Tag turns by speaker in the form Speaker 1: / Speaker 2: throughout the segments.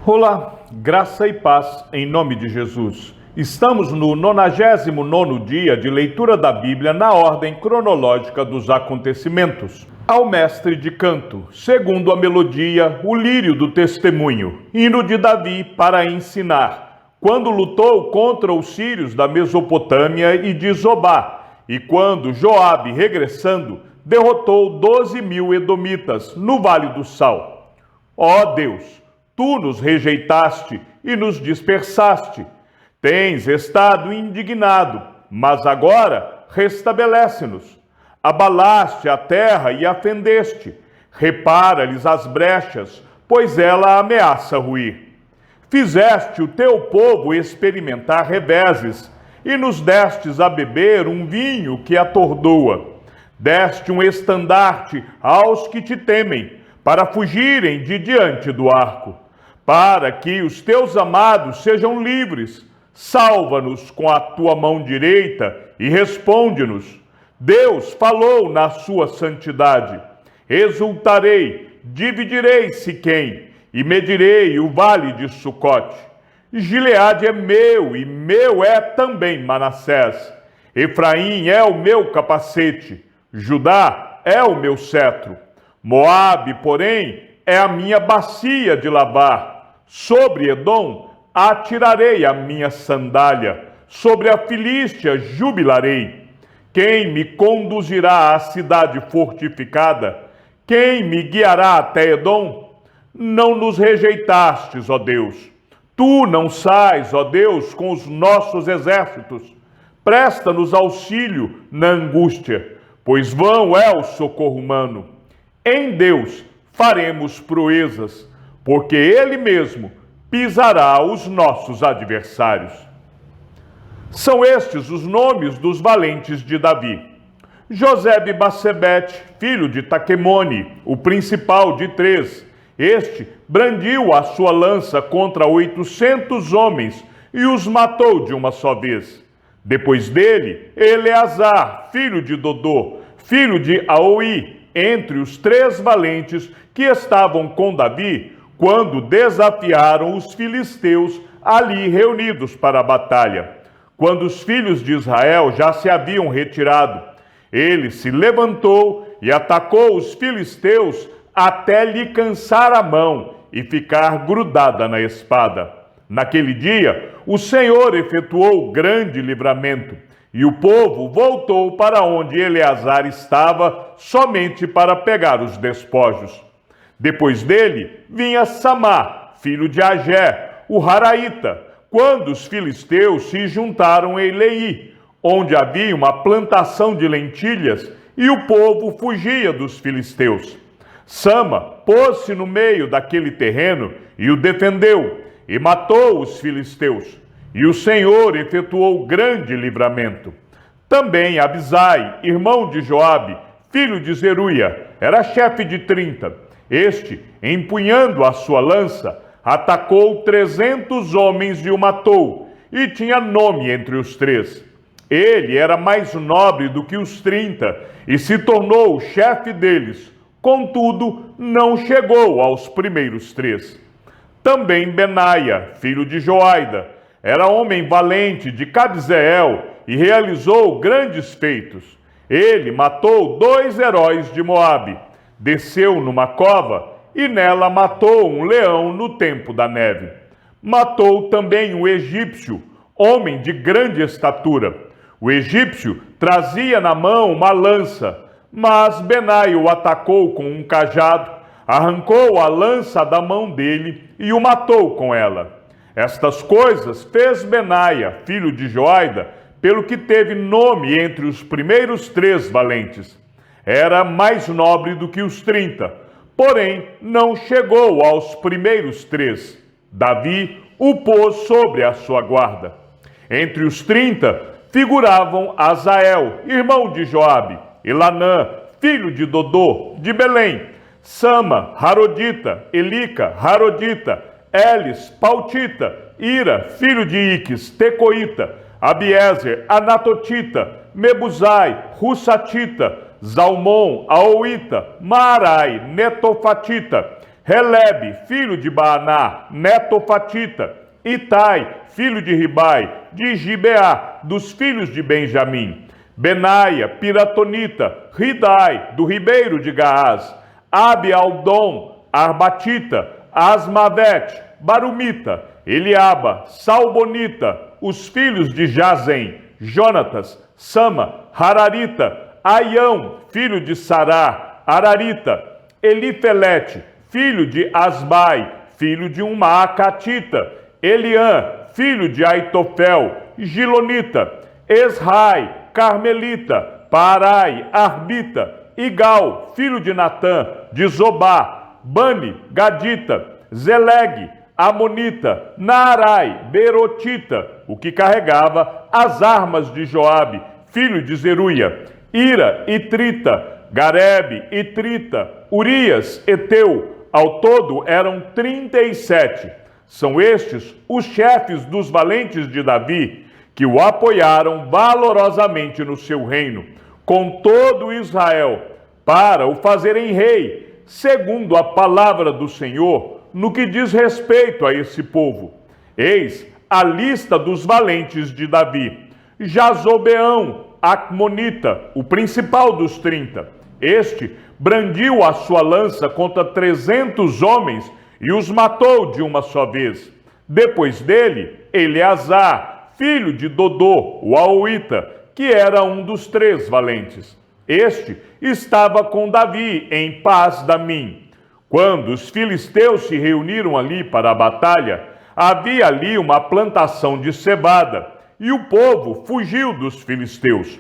Speaker 1: Olá, graça e paz em nome de Jesus. Estamos no 99º dia de leitura da Bíblia na ordem cronológica dos acontecimentos. Ao mestre de canto, segundo a melodia, o lírio do testemunho, hino de Davi para ensinar, quando lutou contra os sírios da Mesopotâmia e de Zobá, e quando Joabe, regressando, derrotou 12.000 edomitas no Vale do Sal. Ó Deus! Tu nos rejeitaste e nos dispersaste. Tens estado indignado, mas agora restabelece-nos. Abalaste a terra e a fendeste. Repara-lhes as brechas, pois ela ameaça ruir. Fizeste o teu povo experimentar reveses, e nos destes a beber um vinho que atordoa. Deste um estandarte aos que te temem, para fugirem de diante do arco. Para que os teus amados sejam livres, salva-nos com a tua mão direita e responde-nos. Deus falou na sua santidade. Exultarei, dividirei Siquém e medirei o vale de Sucote. Gileade é meu e meu é também Manassés. Efraim é o meu capacete, Judá é o meu cetro. Moabe, porém, é a minha bacia de lavar. Sobre Edom atirarei a minha sandália, sobre a Filístia jubilarei. Quem me conduzirá à cidade fortificada? Quem me guiará até Edom? Não nos rejeitastes, ó Deus. Tu não sais, ó Deus, com os nossos exércitos. Presta-nos auxílio na angústia, pois vão é o socorro humano. Em Deus faremos proezas, porque Ele mesmo pisará os nossos adversários. São estes os nomes dos valentes de Davi. Josebe-Basebete, filho de Taquemone, o principal de 3. Este brandiu a sua lança contra 800 homens e os matou de uma só vez. Depois dele, Eleazar, filho de Dodô, filho de Aoi, entre os 3 valentes que estavam com Davi, quando desafiaram os filisteus ali reunidos para a batalha. Quando os filhos de Israel já se haviam retirado, ele se levantou e atacou os filisteus até lhe cansar a mão e ficar grudada na espada. Naquele dia, o Senhor efetuou grande livramento, e o povo voltou para onde Eleazar estava somente para pegar os despojos. Depois dele vinha Samá, filho de Agé, o Haraíta, quando os filisteus se juntaram em Leí, onde havia uma plantação de lentilhas, e o povo fugia dos filisteus. Sama pôs-se no meio daquele terreno e o defendeu, e matou os filisteus, e o Senhor efetuou grande livramento. Também Abisai, irmão de Joabe, filho de Zeruia, era chefe de 30. Este, empunhando a sua lança, atacou 300 homens e o matou, e tinha nome entre os 3. Ele era mais nobre do que os 30, e se tornou o chefe deles, contudo, não chegou aos primeiros 3. Também Benaia, filho de Joaida, era homem valente de Cabzeel, e realizou grandes feitos. Ele matou 2 heróis de Moabe, desceu numa cova e nela matou um leão no tempo da neve. Matou também um egípcio, homem de grande estatura. O egípcio trazia na mão uma lança, mas Benaia o atacou com um cajado, arrancou a lança da mão dele e o matou com ela. Estas coisas fez Benaia, filho de Joaida, pelo que teve nome entre os primeiros 3 valentes. Era mais nobre do que os 30, porém não chegou aos primeiros 3. Davi o pôs sobre a sua guarda. Entre os 30 figuravam Azael, irmão de Joabe, Elanã, filho de Dodô, de Belém, Sama, Harodita, Elica, Harodita, Elis, Pautita, Ira, filho de Iques, Tecoíta, Abiezer, Anatotita, Mebuzai, Russatita, Zalmon, Aoita, Maarai, Netofatita, Helebe, filho de Baaná, netofatita, Itai, filho de Ribai, de Gibeá, dos filhos de Benjamim, Benaia, piratonita, Ridai, do ribeiro de Gaás, Abi-Aldom, Arbatita, Asmavete, Barumita, Eliaba, Salbonita, os filhos de Jazem, Jonatas, Sama, Hararita, Aião, filho de Sará, Ararita, Elifelete, filho de Asbai, filho de um Maacatita, Eliã, filho de Aitofel, Gilonita, Esrai, Carmelita, Parai, Arbita, Igal, filho de Natã, de Zobá, Bani, Gadita, Zeleg, Amonita, Naarai, Berotita, o que carregava as armas de Joabe, filho de Zeruia, Ira, Itrita, Garebe, Itrita, Urias, Eteu, ao todo eram 37. São estes os chefes dos valentes de Davi, que o apoiaram valorosamente no seu reino, com todo Israel, para o fazerem rei, segundo a palavra do Senhor, no que diz respeito a esse povo. Eis a lista dos valentes de Davi: Jazobeão, Acmonita, o principal dos 30. Este brandiu a sua lança contra 300 homens e os matou de uma só vez. Depois dele, Eleazar, filho de Dodô, o Aoíta, que era um dos 3 valentes. Este estava com Davi em Pas-damim. Quando os filisteus se reuniram ali para a batalha, havia ali uma plantação de cevada, e o povo fugiu dos filisteus.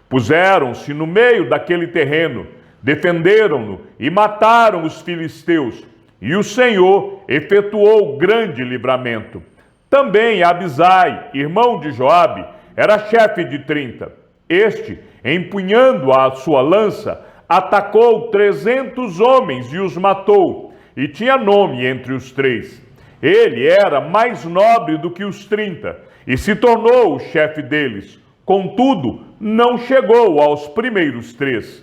Speaker 1: Puseram-se no meio daquele terreno, defenderam-no e mataram os filisteus, e o Senhor efetuou grande livramento. Também Abisai, irmão de Joabe, era chefe de 30. Este, empunhando a sua lança, atacou 300 homens e os matou, e tinha nome entre os 3. Ele era mais nobre do que os 30, e se tornou o chefe deles. Contudo, não chegou aos primeiros 3.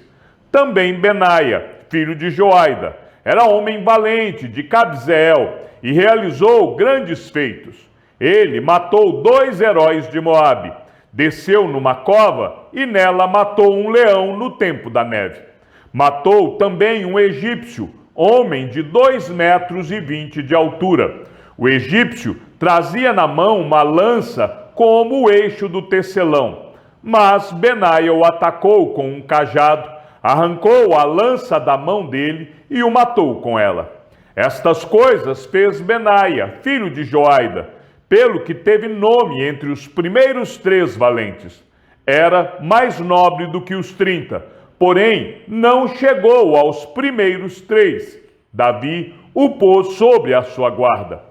Speaker 1: Também Benaia, filho de Joaida, era homem valente de Cabzeel, e realizou grandes feitos. Ele matou 2 heróis de Moabe, desceu numa cova e nela matou um leão no tempo da neve. Matou também um egípcio, homem de 2,20 metros de altura. O egípcio trazia na mão uma lança como o eixo do tecelão. Mas Benaia o atacou com um cajado, arrancou a lança da mão dele e o matou com ela. Estas coisas fez Benaia, filho de Joaida, pelo que teve nome entre os primeiros 3 valentes. Era mais nobre do que os 30, porém não chegou aos primeiros 3. Davi o pôs sobre a sua guarda.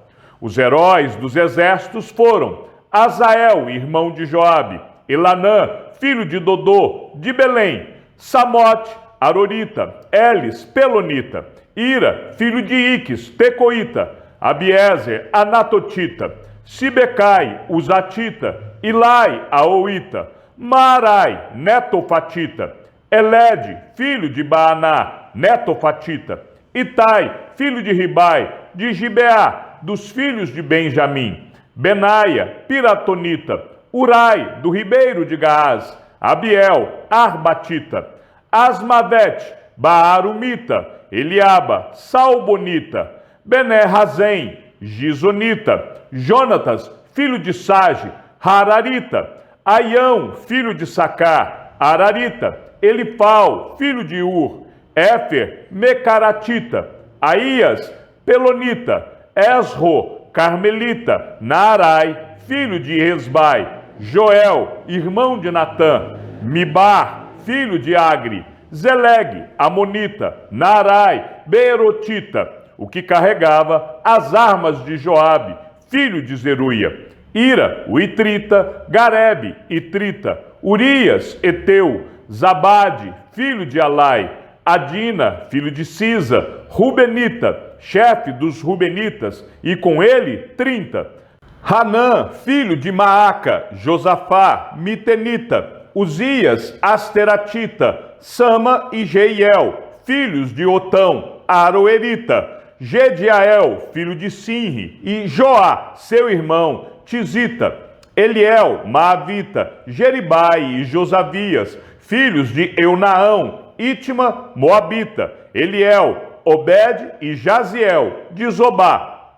Speaker 1: Os heróis dos exércitos foram Azael, irmão de Joabe, Elanã, filho de Dodô, de Belém, Samote, Arorita, Elis, Pelonita, Ira, filho de Iques, Tecoíta, Abiezer, Anatotita, Sibecai, Uzatita, Ilai, Aoíta, Maarai, Netofatita, Elede, filho de Baaná, Netofatita, Itai, filho de Ribai, de Gibeá, dos filhos de Benjamim, Benaia, piratonita, Urai, do ribeiro de Gaás, Abiel, Arbatita, Asmavete, Baarumita, Eliaba, Salbonita, Bené-Razém, Gizonita, Jonatas, filho de Sage, Hararita, Aião, filho de Sacar, Ararita, Elifal, filho de Ur, Éfer, Mecaratita, Aías, Pelonita, Esro, Carmelita, Naarai, filho de Esbai, Joel, irmão de Natã, Mibar, filho de Agri, Zeleg, Amonita, Naarai, Berotita, o que carregava as armas de Joabe, filho de Zeruia, Ira, o Itrita, Garebe, Itrita, Urias, Eteu, Zabade, filho de Alai, Adina, filho de Cisa, Rubenita, chefe dos Rubenitas, e com ele 30. Hanã, filho de Maaca, Josafá, Mitenita, Uzias, Asteratita, Sama e Jeiel, filhos de Otão, Aroerita, Gediael, filho de Sinri, e Joá, seu irmão, Tisita, Eliel, Maavita, Jeribai e Josavias, filhos de Eunaão, Itma, Moabita, Eliel, Obed e Jaziel, de Zobá.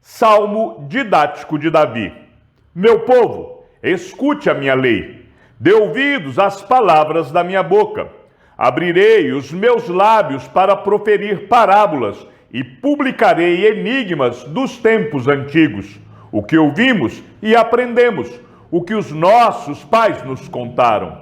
Speaker 1: Salmo didático de Davi. Meu povo, escute a minha lei, dê ouvidos às palavras da minha boca. Abrirei os meus lábios para proferir parábolas e publicarei enigmas dos tempos antigos, o que ouvimos e aprendemos, o que os nossos pais nos contaram.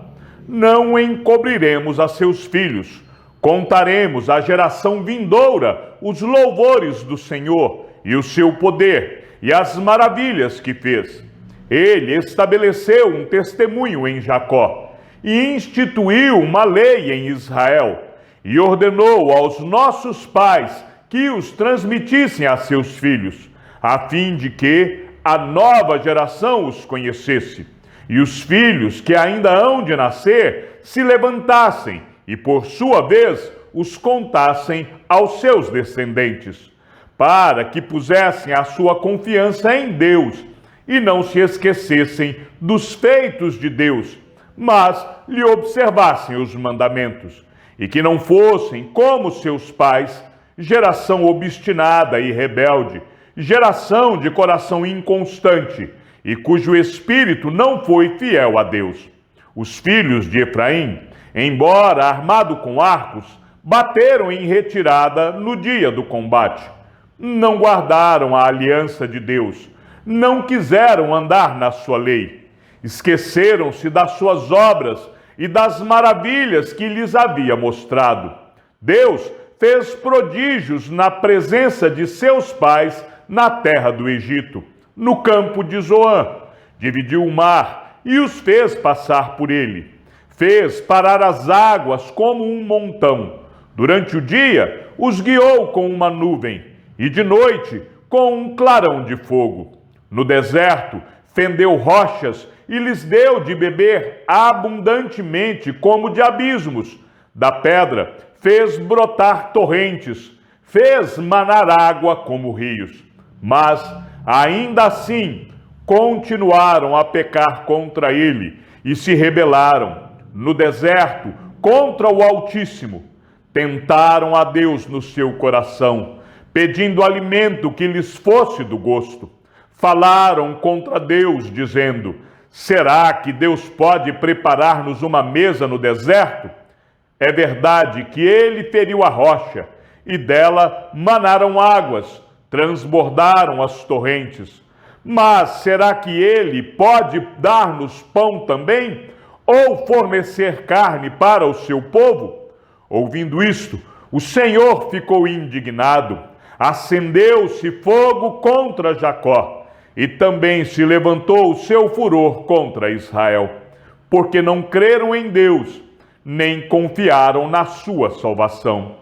Speaker 1: Não encobriremos a seus filhos, contaremos à geração vindoura os louvores do Senhor e o seu poder e as maravilhas que fez. Ele estabeleceu um testemunho em Jacó e instituiu uma lei em Israel e ordenou aos nossos pais que os transmitissem a seus filhos, a fim de que a nova geração os conhecesse, e os filhos que ainda hão de nascer se levantassem e, por sua vez, os contassem aos seus descendentes, para que pusessem a sua confiança em Deus e não se esquecessem dos feitos de Deus, mas lhe observassem os mandamentos, e que não fossem como seus pais, geração obstinada e rebelde, geração de coração inconstante, e cujo espírito não foi fiel a Deus. Os filhos de Efraim, embora armado com arcos, bateram em retirada no dia do combate. Não guardaram a aliança de Deus, não quiseram andar na sua lei, esqueceram-se das suas obras e das maravilhas que lhes havia mostrado. Deus fez prodígios na presença de seus pais na terra do Egito, no campo de Zoã. Dividiu o mar e os fez passar por ele. Fez parar as águas como um montão. Durante o dia os guiou com uma nuvem e de noite com um clarão de fogo. No deserto fendeu rochas e lhes deu de beber abundantemente como de abismos. Da pedra fez brotar torrentes, fez manar água como rios. Mas, ainda assim, continuaram a pecar contra ele e se rebelaram. No deserto, contra o Altíssimo, tentaram a Deus no seu coração, pedindo alimento que lhes fosse do gosto. Falaram contra Deus, dizendo: será que Deus pode preparar-nos uma mesa no deserto? É verdade que ele feriu a rocha, e dela manaram águas, transbordaram as torrentes. Mas será que ele pode dar-nos pão também? Ou fornecer carne para o seu povo? Ouvindo isto, o Senhor ficou indignado. Acendeu-se fogo contra Jacó, e também se levantou o seu furor contra Israel, porque não creram em Deus, nem confiaram na sua salvação.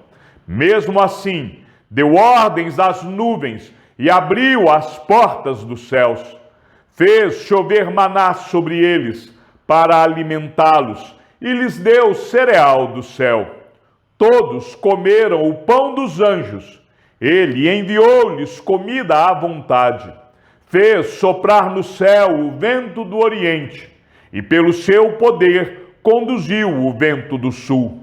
Speaker 1: Mesmo assim, deu ordens às nuvens e abriu as portas dos céus. Fez chover maná sobre eles para alimentá-los e lhes deu cereal do céu. Todos comeram o pão dos anjos. Ele enviou-lhes comida à vontade. Fez soprar no céu o vento do oriente e pelo seu poder conduziu o vento do sul.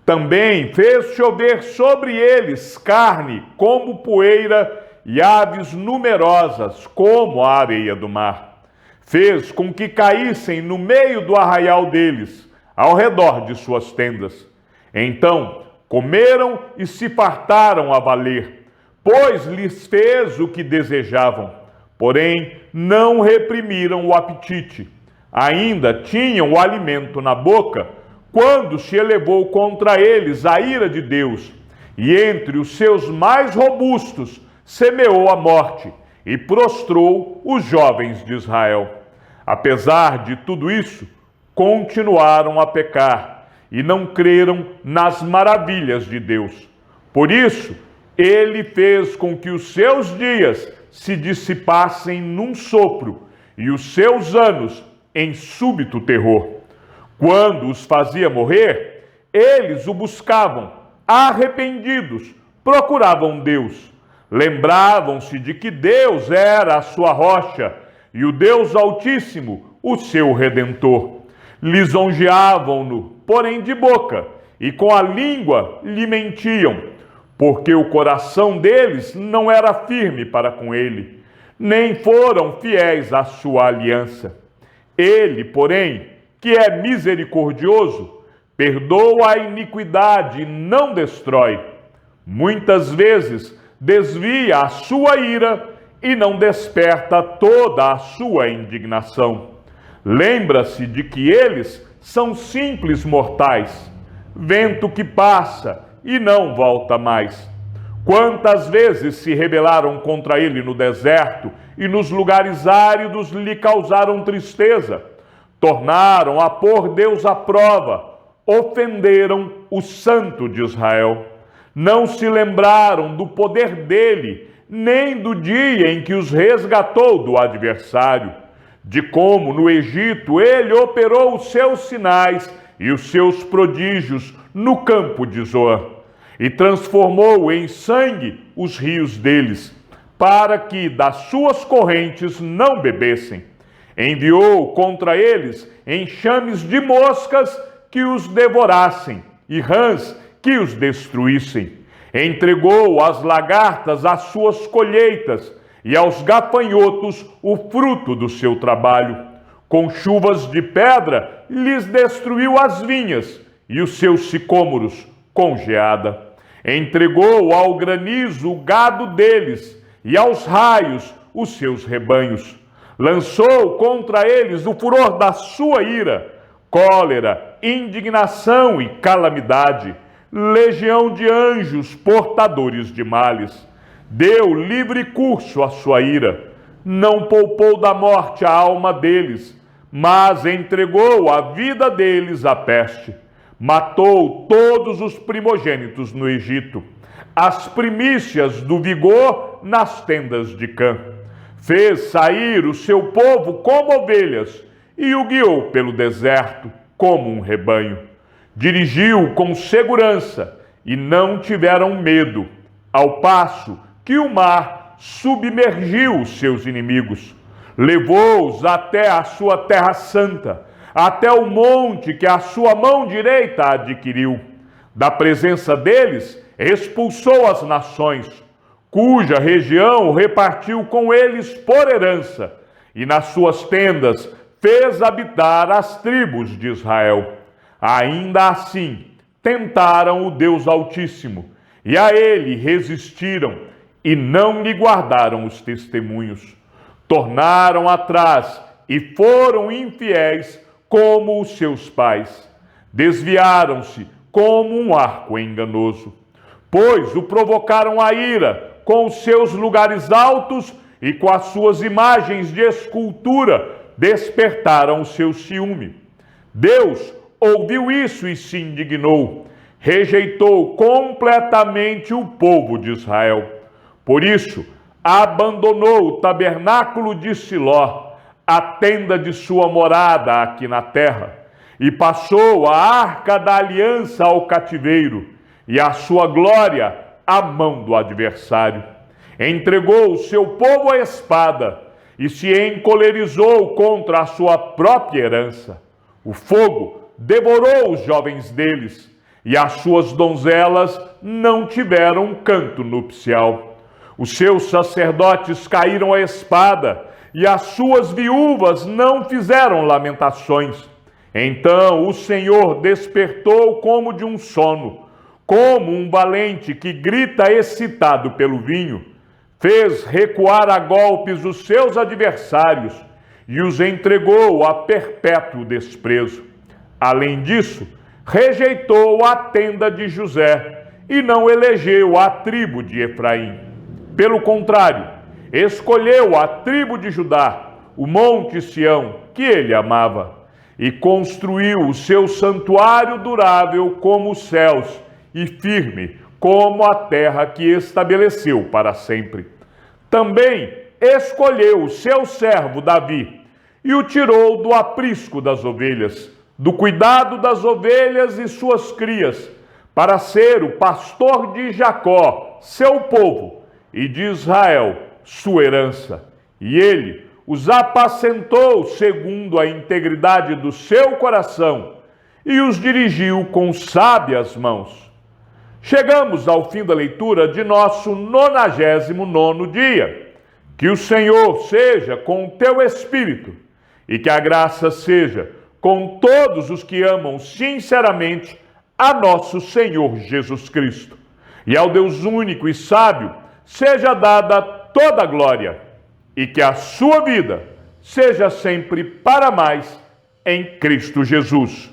Speaker 1: Também fez chover sobre eles carne como poeira e aves numerosas como a areia do mar. Fez com que caíssem no meio do arraial deles, ao redor de suas tendas. Então comeram e se fartaram a valer, pois lhes fez o que desejavam. Porém, não reprimiram o apetite. Ainda tinham o alimento na boca, quando se elevou contra eles a ira de Deus, e entre os seus mais robustos semeou a morte e prostrou os jovens de Israel. Apesar de tudo isso, continuaram a pecar e não creram nas maravilhas de Deus. Por isso, ele fez com que os seus dias se dissipassem num sopro e os seus anos em súbito terror. Quando os fazia morrer, eles o buscavam, arrependidos, procuravam Deus. Lembravam-se de que Deus era a sua rocha e o Deus Altíssimo o seu Redentor. Lisonjeavam-no, porém de boca, e com a língua lhe mentiam, porque o coração deles não era firme para com ele, nem foram fiéis à sua aliança. Ele, porém, que é misericordioso, perdoa a iniquidade e não destrói. Muitas vezes desvia a sua ira e não desperta toda a sua indignação. Lembra-se de que eles são simples mortais, vento que passa e não volta mais. Quantas vezes se rebelaram contra ele no deserto e nos lugares áridos lhe causaram tristeza, tornaram a pôr Deus à prova, ofenderam o Santo de Israel. Não se lembraram do poder dele, nem do dia em que os resgatou do adversário, de como no Egito ele operou os seus sinais e os seus prodígios no campo de Zoan, e transformou em sangue os rios deles, para que das suas correntes não bebessem. Enviou contra eles enxames de moscas que os devorassem, e rãs que os destruíssem. Entregou às lagartas as suas colheitas, e aos gafanhotos o fruto do seu trabalho. Com chuvas de pedra lhes destruiu as vinhas, e os seus sicômoros com geada. Entregou ao granizo o gado deles, e aos raios os seus rebanhos. Lançou contra eles o furor da sua ira, cólera, indignação e calamidade, legião de anjos portadores de males. Deu livre curso à sua ira, não poupou da morte a alma deles, mas entregou a vida deles à peste. Matou todos os primogênitos no Egito, as primícias do vigor nas tendas de Cã. Fez sair o seu povo como ovelhas e o guiou pelo deserto como um rebanho. Dirigiu com segurança e não tiveram medo, ao passo que o mar submergiu os seus inimigos. Levou-os até a sua terra santa, até o monte que a sua mão direita adquiriu. Da presença deles expulsou as nações, cuja região repartiu com eles por herança, e nas suas tendas fez habitar as tribos de Israel. Ainda assim, tentaram o Deus Altíssimo, e a ele resistiram, e não lhe guardaram os testemunhos. Tornaram atrás e foram infiéis como os seus pais. Desviaram-se como um arco enganoso, pois o provocaram a ira com os seus lugares altos e com as suas imagens de escultura despertaram o seu ciúme. Deus ouviu isso e se indignou, rejeitou completamente o povo de Israel. Por isso, abandonou o tabernáculo de Siló, a tenda de sua morada aqui na terra, e passou a arca da aliança ao cativeiro, e a sua glória à mão do adversário. Entregou o seu povo à espada, e se encolerizou contra a sua própria herança. O fogo devorou os jovens deles, e as suas donzelas não tiveram canto nupcial. Os seus sacerdotes caíram à espada, e as suas viúvas não fizeram lamentações. Então o Senhor despertou como de um sono, como um valente que grita excitado pelo vinho. Fez recuar a golpes os seus adversários e os entregou a perpétuo desprezo. Além disso, rejeitou a tenda de José e não elegeu a tribo de Efraim. Pelo contrário, escolheu a tribo de Judá, o monte Sião, que ele amava, e construiu o seu santuário durável como os céus e firme como a terra que estabeleceu para sempre. Também escolheu o seu servo Davi e o tirou do aprisco das ovelhas, do cuidado das ovelhas e suas crias, para ser o pastor de Jacó, seu povo, e de Israel sua herança. E ele os apacentou segundo a integridade do seu coração e os dirigiu com sábias mãos. Chegamos ao fim da leitura de nosso 99º dia. Que o Senhor seja com o teu espírito e que a graça seja com todos os que amam sinceramente a nosso Senhor Jesus Cristo. E ao Deus único e sábio seja dada toda a glória e que a sua vida seja sempre para mais em Cristo Jesus.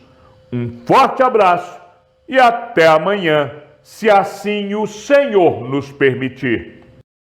Speaker 1: Um forte abraço e até amanhã, se assim o Senhor nos permitir.